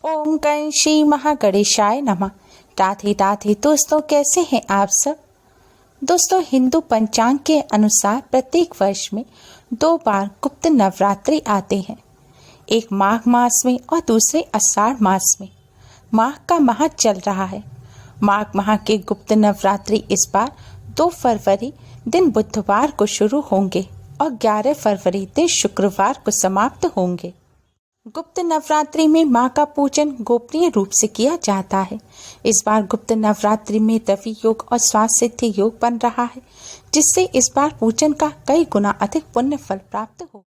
ओम गण श्री महागणेशाय नमः। राधे राधे दोस्तों, कैसे हैं आप सब। दोस्तों, हिंदू पंचांग के अनुसार प्रत्येक वर्ष में 2 बार गुप्त नवरात्रि आते हैं, एक माघ मास में और दूसरे आषाढ़ मास में। माघ का माह चल रहा है। माघ माह के गुप्त नवरात्रि इस बार 2 फरवरी दिन बुधवार को शुरू होंगे और 11 फरवरी दिन शुक्रवार को समाप्त होंगे। गुप्त नवरात्रि में मां का पूजन गोपनीय रूप से किया जाता है। इस बार गुप्त नवरात्रि में रवि योग और स्वास्थ्य सिद्धि योग बन रहा है, जिससे इस बार पूजन का कई गुना अधिक पुण्य फल प्राप्त हो।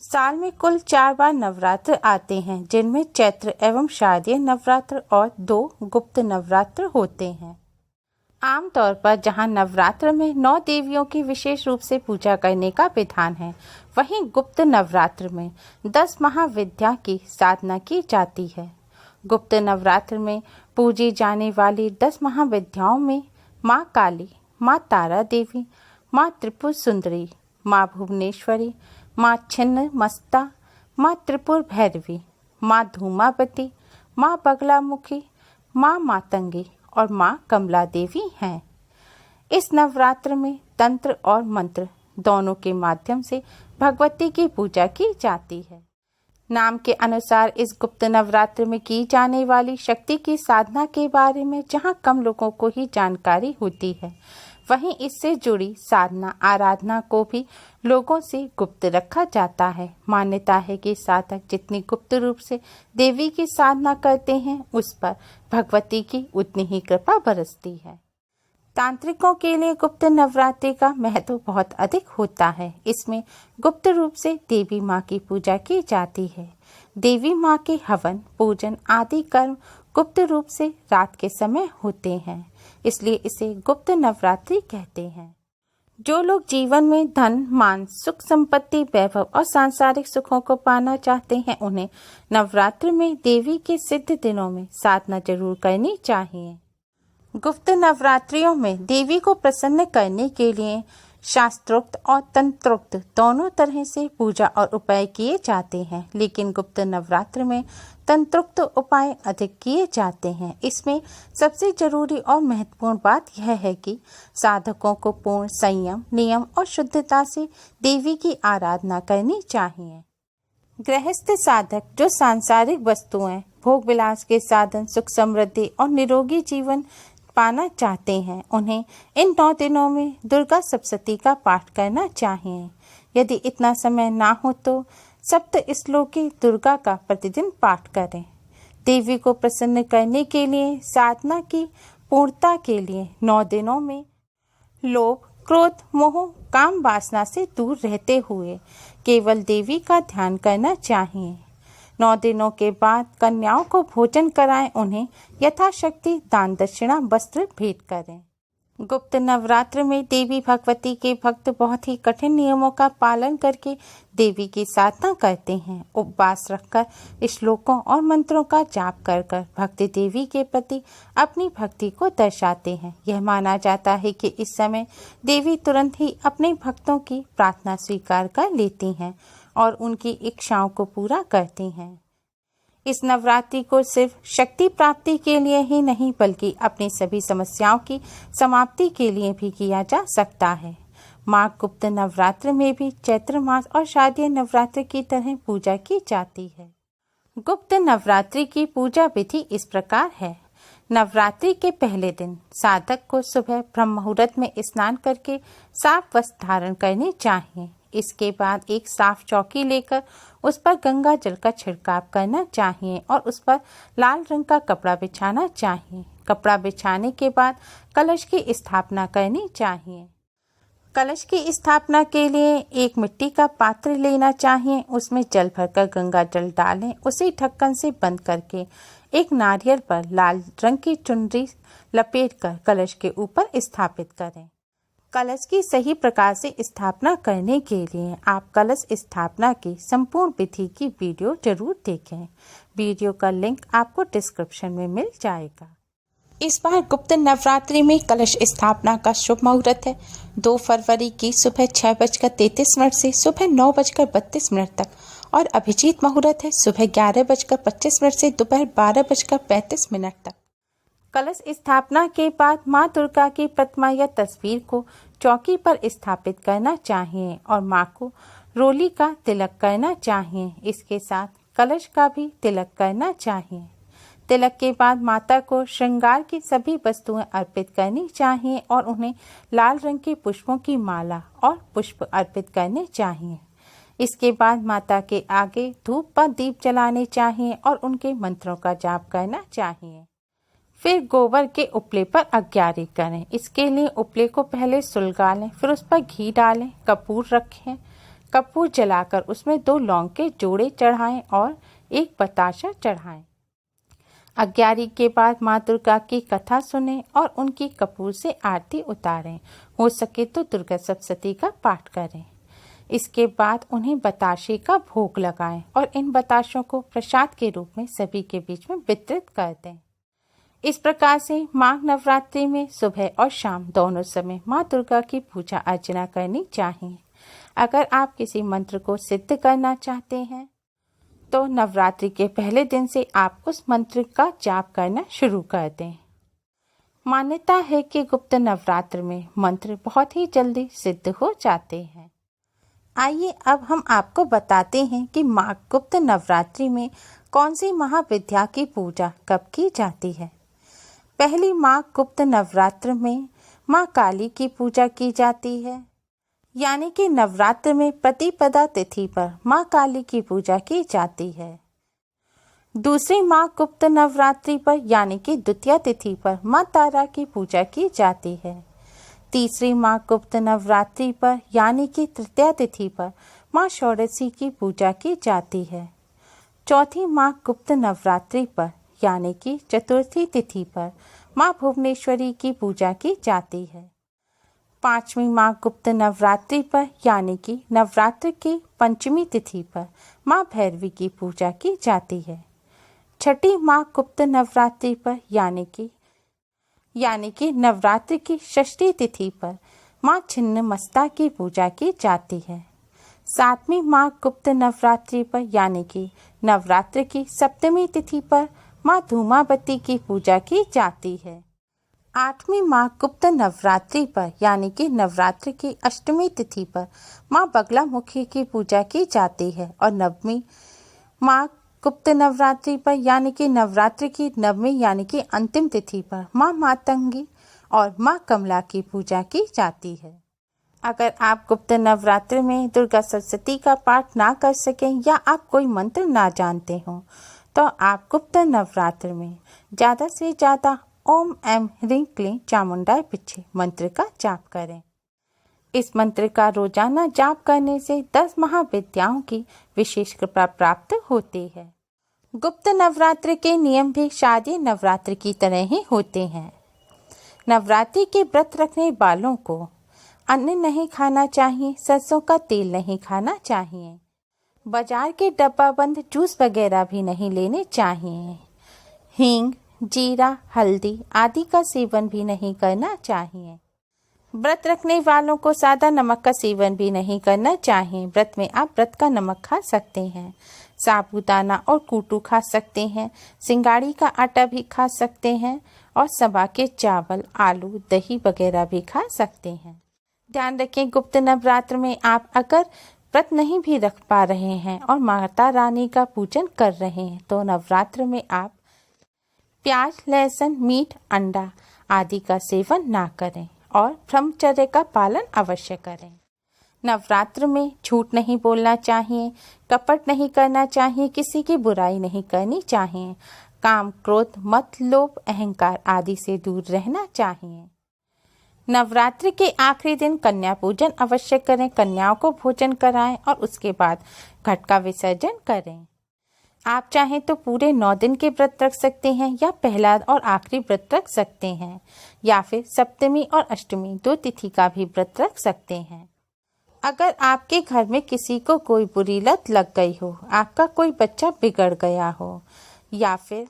साल में कुल 4 बार नवरात्र आते हैं, जिनमें चैत्र एवं शारदीय नवरात्र और 2 गुप्त नवरात्र होते हैं। आमतौर पर जहां नवरात्र में 9 देवियों की विशेष रूप से पूजा करने का विधान है, वहीं गुप्त नवरात्र में 10 महाविद्या की साधना की जाती है। गुप्त नवरात्र में पूजी जाने वाली 10 महाविद्याओं में माँ काली, माँ तारा देवी, माँ त्रिपुर सुंदरी, माँ भुवनेश्वरी, माँ छिन्न मस्ता, माँ त्रिपुर भैरवी, माँ धूमावती, माँ बगलामुखी, माँ मातंगी और माँ कमला देवी हैं। इस नवरात्र में तंत्र और मंत्र दोनों के माध्यम से भगवती की पूजा की जाती है। नाम के अनुसार इस गुप्त नवरात्र में की जाने वाली शक्ति की साधना के बारे में जहां कम लोगों को ही जानकारी होती है, वहीं इससे जुड़ी साधना आराधना को भी लोगों से गुप्त रखा जाता है। मान्यता है कि साधक जितनी गुप्त रूप से देवी की साधना करते हैं, उस पर भगवती की उतनी ही कृपा बरसती है। तांत्रिकों के लिए गुप्त नवरात्रि का महत्व बहुत अधिक होता है। इसमें गुप्त रूप से देवी माँ की पूजा की जाती है। देवी माँ के हवन, पूजन आदि कर्म गुप्त रूप से रात के समय होते हैं, इसलिए इसे गुप्त नवरात्रि कहते हैं। जो लोग जीवन में धन, मान, सुख, संपत्ति, वैभव और सांसारिक सुखों को पाना चाहते हैं, उन्हें नवरात्र में देवी के सिद्ध दिनों में साधना जरूर करनी चाहिए। गुप्त नवरात्रियों में देवी को प्रसन्न करने के लिए शास्त्रोक्त और तंत्रोक्त दोनों तरह से पूजा और उपाय किए जाते हैं, लेकिन गुप्त नवरात्र में तंत्रोक्त उपाय अधिक किए जाते हैं। इसमें सबसे जरूरी और महत्वपूर्ण बात यह है कि साधकों को पूर्ण संयम, नियम और शुद्धता से देवी की आराधना करनी चाहिए। गृहस्थ साधक जो सांसारिक वस्तुएं, भोग विलास के साधन, सुख समृद्धि और निरोगी जीवन पाना चाहते हैं, उन्हें इन 9 दिनों में दुर्गा सप्तशती का पाठ करना चाहिए। यदि इतना समय ना हो तो सप्त श्लोकी दुर्गा का प्रतिदिन पाठ करें। देवी को प्रसन्न करने के लिए साधना की पूर्णता के लिए 9 दिनों में लोभ, क्रोध, मोह, काम वासना से दूर रहते हुए केवल देवी का ध्यान करना चाहिए। 9 दिनों के बाद कन्याओं को भोजन कराएं, उन्हें यथाशक्ति दान दक्षिणा वस्त्र भेंट करें। गुप्त नवरात्र में देवी भगवती के भक्त बहुत ही कठिन नियमों का पालन करके देवी की साधना करते हैं। उपवास रखकर श्लोकों और मंत्रों का जाप कर भक्त देवी के प्रति अपनी भक्ति को दर्शाते हैं। यह माना जाता है कि इस समय देवी तुरंत ही अपने भक्तों की प्रार्थना स्वीकार कर लेती हैं और उनकी इच्छाओं को पूरा करती हैं। इस नवरात्रि को सिर्फ शक्ति प्राप्ति के लिए ही नहीं, बल्कि अपनी सभी समस्याओं की समाप्ति के लिए भी किया जा सकता है। माघ गुप्त नवरात्र में भी चैत्र मास और शारदीय नवरात्र की तरह पूजा की जाती है। गुप्त नवरात्रि की पूजा विधि इस प्रकार है। नवरात्रि के पहले दिन साधक को सुबह ब्रह्म मुहूर्त में स्नान करके साफ वस्त्र धारण करने चाहिए। इसके बाद एक साफ चौकी लेकर उस पर गंगा जल का छिड़काव करना चाहिए और उस पर लाल रंग का कपड़ा बिछाना चाहिए। कपड़ा बिछाने के बाद कलश की स्थापना करनी चाहिए। कलश की स्थापना के लिए एक मिट्टी का पात्र लेना चाहिए। उसमें जल भरकर गंगा जल डालें। उसे ढक्कन से बंद करके एक नारियल पर लाल रंग की चुनरी लपेटकर कलश के ऊपर स्थापित करें। कलश की सही प्रकार से स्थापना करने के लिए आप कलश स्थापना की संपूर्ण विधि की वीडियो जरूर देखें। वीडियो का लिंक आपको डिस्क्रिप्शन में मिल जाएगा। इस बार गुप्त नवरात्रि में कलश स्थापना का शुभ मुहूर्त है 2 फरवरी की सुबह 6:33 से सुबह 9:32 तक और अभिजीत मुहूर्त है सुबह 11:25 से दोपहर 12:35 तक। कलश स्थापना के बाद माँ दुर्गा की प्रतिमा या तस्वीर को चौकी पर स्थापित करना चाहिए और माँ को रोली का तिलक करना चाहिए। इसके साथ कलश का भी तिलक करना चाहिए। तिलक के बाद माता को श्रृंगार की सभी वस्तुएं अर्पित करनी चाहिए और उन्हें लाल रंग के पुष्पों की माला और पुष्प अर्पित करने चाहिए। इसके बाद माता के आगे धूप पर दीप जलाने चाहिए और उनके मंत्रों का जाप करना चाहिए। फिर गोबर के उपले पर अग्यारी करें। इसके लिए उपले को पहले सुलगा लें, फिर उस पर घी डालें, कपूर रखें। कपूर जलाकर उसमें 2 लौंग के जोड़े चढ़ाएं और 1 बताशा चढ़ाएं। अग्यारी के बाद माँ दुर्गा की कथा सुनें और उनकी कपूर से आरती उतारें। हो सके तो दुर्गा सप्तशती का पाठ करें। इसके बाद उन्हें बताशे का भोग लगाएं और इन बताशों को प्रसाद के रूप में सभी के बीच में वितरित कर दें। इस प्रकार से माघ नवरात्रि में सुबह और शाम दोनों समय माँ दुर्गा की पूजा अर्चना करनी चाहिए। अगर आप किसी मंत्र को सिद्ध करना चाहते हैं तो नवरात्रि के पहले दिन से आप उस मंत्र का जाप करना शुरू कर दें। मान्यता है कि गुप्त नवरात्र में मंत्र बहुत ही जल्दी सिद्ध हो जाते हैं। आइए अब हम आपको बताते हैं कि माघ गुप्त नवरात्रि में कौन सी महाविद्या की पूजा कब की जाती है। पहली माघ गुप्त नवरात्र में माँ काली की पूजा की जाती है, यानी कि नवरात्र में प्रतिपदा तिथि पर माँ काली की पूजा की जाती है। दूसरी माघ गुप्त नवरात्रि पर यानी कि द्वितीया तिथि पर माँ तारा की पूजा की जाती है। तीसरी माघ गुप्त नवरात्रि पर यानी कि तृतीया तिथि पर माँ षोडशी की पूजा की जाती है। चौथी माघ गुप्त नवरात्रि पर यानी कि चतुर्थी तिथि पर माँ भुवनेश्वरी की पूजा की जाती है। पांचवी माघ गुप्त नवरात्रि पर यानी कि नवरात्र की पंचमी तिथि पर माँ भैरवी की पूजा की जाती है। छठी माघ गुप्त नवरात्रि पर यानी कि नवरात्र की षष्ठी तिथि पर माँ छिन्नमस्ता की पूजा की जाती है। सातवीं माघ गुप्त नवरात्रि पर यानी कि नवरात्र की सप्तमी तिथि पर माँ धूमावती की पूजा की जाती है। आठवीं माघ गुप्त नवरात्रि पर यानी कि नवरात्र की अष्टमी तिथि पर माँ बगलामुखी की पूजा की जाती है और नवमी माघ गुप्त नवरात्रि पर यानी कि नवरात्र की नवमी यानी कि अंतिम तिथि पर माँ मातंगी और माँ कमला की पूजा की जाती है। अगर आप गुप्त नवरात्र में दुर्गा सप्तशती का पाठ ना कर सकें या आप कोई मंत्र ना जानते हो तो आप गुप्त नवरात्र में ज़्यादा से ज़्यादा ओम ऐं ह्रीं क्लीं चामुंडाय पिछे मंत्र का जाप करें। इस मंत्र का रोजाना जाप करने से 10 महाविद्याओं की विशेष कृपा प्राप्त होती है। गुप्त नवरात्र के नियम भी शारदीय नवरात्र की तरह ही होते हैं। नवरात्रि के व्रत रखने वालों को अन्न नहीं खाना चाहिए, सरसों का तेल नहीं खाना चाहिए, बाजार के डब्बा बंद जूस वगैरह भी नहीं लेने चाहिए, हींग, जीरा, हल्दी आदि का सेवन भी नहीं करना चाहिए। व्रत रखने वालों को सादा नमक का सेवन भी नहीं करना चाहिए। व्रत में आप व्रत का नमक खा सकते हैं, साबूदाना और कूटू खा सकते हैं, सिंगाड़ी का आटा भी खा सकते हैं और सबा के चावल, आलू, दही वगैरह भी खा सकते हैं। ध्यान रखें, गुप्त नवरात्र में आप अगर व्रत नहीं भी रख पा रहे हैं और माता रानी का पूजन कर रहे हैं तो नवरात्र में आप प्याज, लहसुन, मीट, अंडा आदि का सेवन ना करें और ब्रह्मचर्य का पालन अवश्य करें। नवरात्र में झूठ नहीं बोलना चाहिए, कपट नहीं करना चाहिए, किसी की बुराई नहीं करनी चाहिए, काम, क्रोध, मत, लोभ, अहंकार आदि से दूर रहना चाहिए। नवरात्रि के आखिरी दिन कन्या पूजन अवश्य करें, कन्याओं को भोजन कराएं और उसके बाद घट का विसर्जन करें। आप चाहें तो पूरे 9 दिन के व्रत रख सकते हैं या पहला और आखिरी व्रत रख सकते हैं या फिर सप्तमी और अष्टमी 2 तिथि का भी व्रत रख सकते हैं। अगर आपके घर में किसी को कोई बुरी लत लग गई हो, आपका कोई बच्चा बिगड़ गया हो या फिर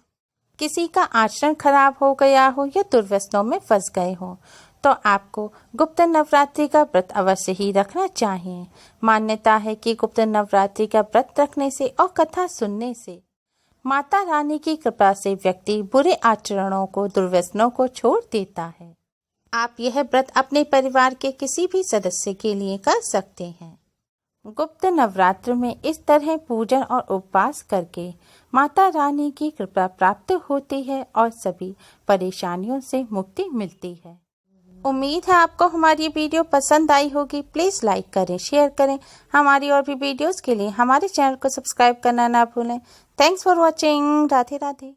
किसी का आचरण खराब हो गया हो या दुर्व्यसनों में फंस गए हो तो आपको गुप्त नवरात्रि का व्रत अवश्य ही रखना चाहिए। मान्यता है कि गुप्त नवरात्रि का व्रत रखने से और कथा सुनने से माता रानी की कृपा से व्यक्ति बुरे आचरणों को, दुर्व्यसनों को छोड़ देता है। आप यह व्रत अपने परिवार के किसी भी सदस्य के लिए कर सकते हैं। गुप्त नवरात्र में इस तरह पूजन और उपवास करके माता रानी की कृपा प्राप्त होती है और सभी परेशानियों से मुक्ति मिलती है। उम्मीद है आपको हमारी वीडियो पसंद आई होगी। प्लीज़ लाइक करें, शेयर करें। हमारी और भी वीडियोस के लिए हमारे चैनल को सब्सक्राइब करना ना भूलें। Thanks for watching. Radhe Radhe.